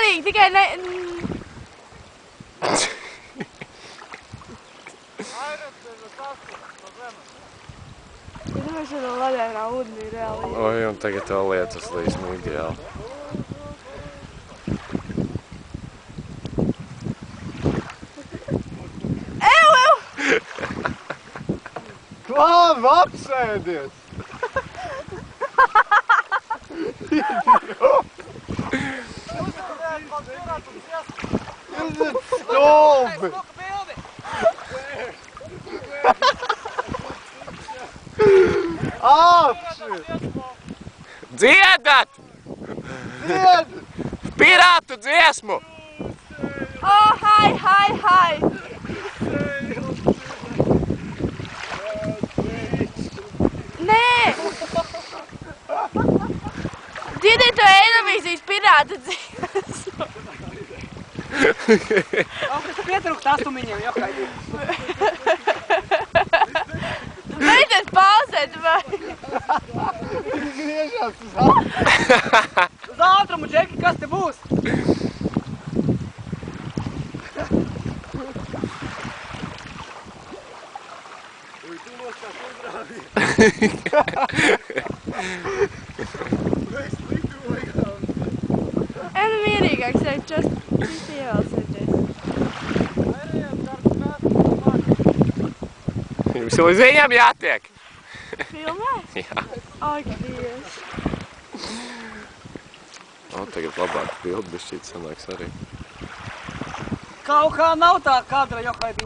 mierīgi, tikai ne... Mēs šodien ledēnā ūdenī reāli. Oi, un tagad vēl lietas līdz ideāli. Klāvi, apsēdies! Jūs stulbi! Apši! Dziedat! Dzied! Pirātu dziesmu! Hai! Nē! Dziediet to Eirovīzijas pirāta dziesmu! Kas pietrūkst astumiņiem, jokaidī. Beidziet pauzēt, vai? Griežās uz ātrumu. Uz ātrumu, Džeki, kas te būs? Ui, tu noskās uzrāvi. Mēs lidojām. Nu mierīgāk sēd čast, visi ievēlsēties. Jums līdz viņam jātiek. Filmē? Jā. Ak, Dievs. O, tagad labāk bildi bišķīt sanāks arī. Kaut kā nav tā kadra, jokaidī.